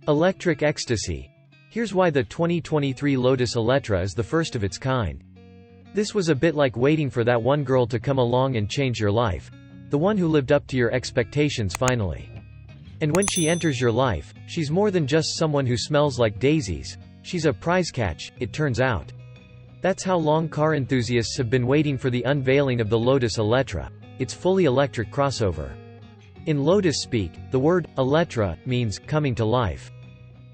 Electric Ecstasy. Here's why the 2023 Lotus Eletre is the first of its kind. This was a bit like waiting for that one girl to come along and change your life. The one who lived up to your expectations finally. And when she enters your life, she's more than just someone who smells like daisies. She's a prize catch, it turns out. That's how long car enthusiasts have been waiting for the unveiling of the Lotus Eletre, its fully electric crossover. In Lotus speak, the word Eletre means coming to life.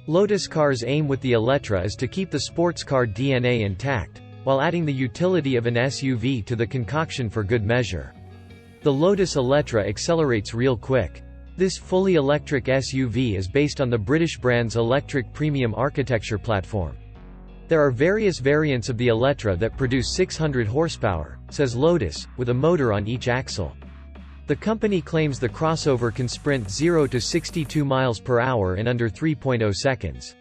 Lotus Cars' aim with the Eletre is to keep the sports car DNA intact, while adding the utility of an SUV to the concoction for good measure. The Lotus Eletre accelerates real quick. This fully electric SUV is based on the British brand's electric premium architecture platform. There are various variants of the Eletre that produce 600 horsepower, says Lotus, with a motor on each axle. The company claims the crossover can sprint 0 to 62 miles per hour in under 3.0 seconds.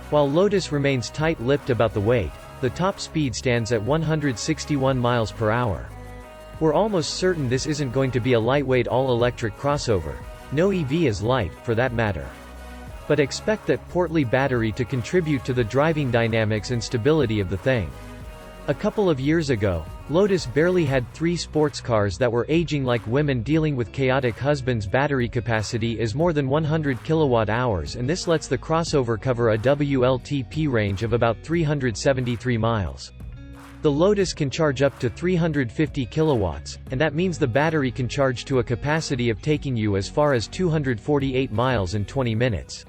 While Lotus remains tight-lipped about the weight, the top speed stands at 161 miles per hour. We're almost certain this isn't going to be a lightweight all-electric crossover. No EV is light, for that matter. But expect that portly battery to contribute to the driving dynamics and stability of the thing. A couple of years ago, Lotus barely had 3 sports cars that were aging like women dealing with chaotic husbands. Battery capacity is more than 100 kilowatt-hours, and this lets the crossover cover a WLTP range of about 373 miles. The Lotus can charge up to 350 kilowatts, and that means the battery can charge to a capacity of taking you as far as 248 miles in 20 minutes.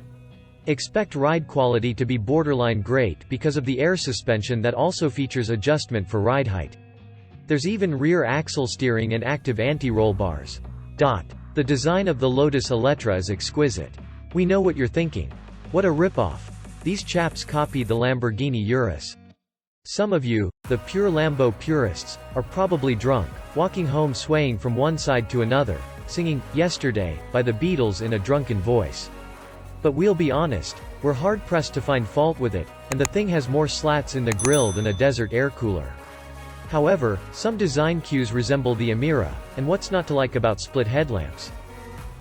Expect ride quality to be borderline great because of the air suspension that also features adjustment for ride height. There's even rear axle steering and active anti-roll bars. The design of the Lotus Eletre is exquisite. We know what you're thinking. What a rip-off. These chaps copied the Lamborghini Urus. Some of you, the pure Lambo purists, are probably drunk, walking home swaying from one side to another, singing "Yesterday" by the Beatles in a drunken voice. But we'll be honest, we're hard-pressed to find fault with it, and the thing has more slats in the grille than a desert air cooler. However, some design cues resemble the Emira, and what's not to like about split headlamps?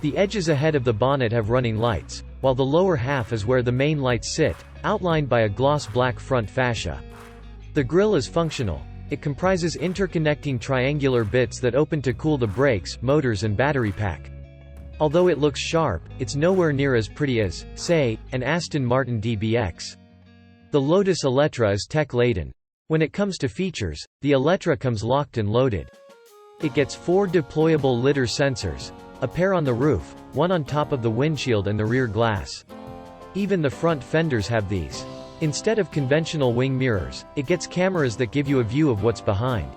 The edges ahead of the bonnet have running lights, while the lower half is where the main lights sit, outlined by a gloss black front fascia. The grille is functional. It comprises interconnecting triangular bits that open to cool the brakes, motors and battery pack. Although it looks sharp, it's nowhere near as pretty as, say, an Aston Martin DBX. The Lotus Eletre is tech-laden. When it comes to features, the Eletre comes locked and loaded. It gets 4 deployable lidar sensors, a pair on the roof, one on top of the windshield and the rear glass. Even the front fenders have these. Instead of conventional wing mirrors, it gets cameras that give you a view of what's behind.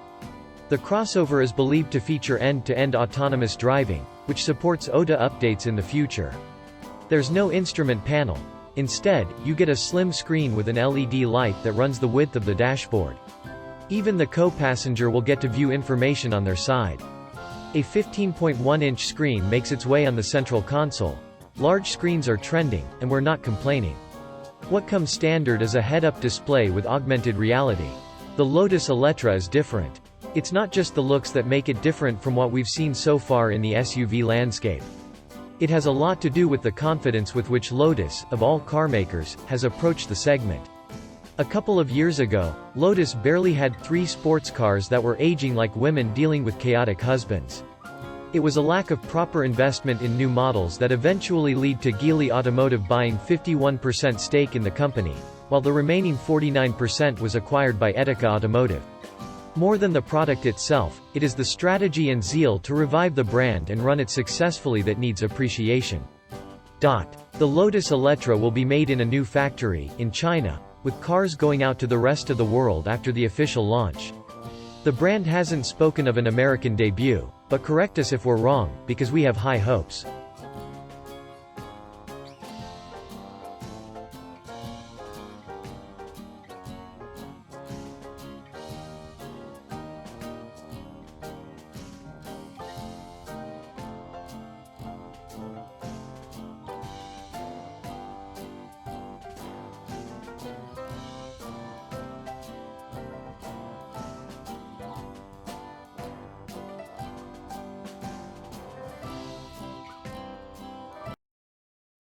The crossover is believed to feature end-to-end autonomous driving, which supports OTA updates in the future. There's no instrument panel. Instead, you get a slim screen with an LED light that runs the width of the dashboard. Even the co-passenger will get to view information on their side. A 15.1-inch screen makes its way on the central console. Large screens are trending, and we're not complaining. What comes standard is a head-up display with augmented reality. The Lotus Eletre is different. It's not just the looks that make it different from what we've seen so far in the SUV landscape. It has a lot to do with the confidence with which Lotus, of all carmakers, has approached the segment. A couple of years ago, Lotus barely had 3 sports cars that were aging like women dealing with chaotic husbands. It was a lack of proper investment in new models that eventually lead to Geely Automotive buying 51% stake in the company, while the remaining 49% was acquired by Etika Automotive. More than the product itself, it is the strategy and zeal to revive the brand and run it successfully that needs appreciation. The Lotus Eletre will be made in a new factory, in China, with cars going out to the rest of the world after the official launch. The brand hasn't spoken of an American debut, but correct us if we're wrong, because we have high hopes.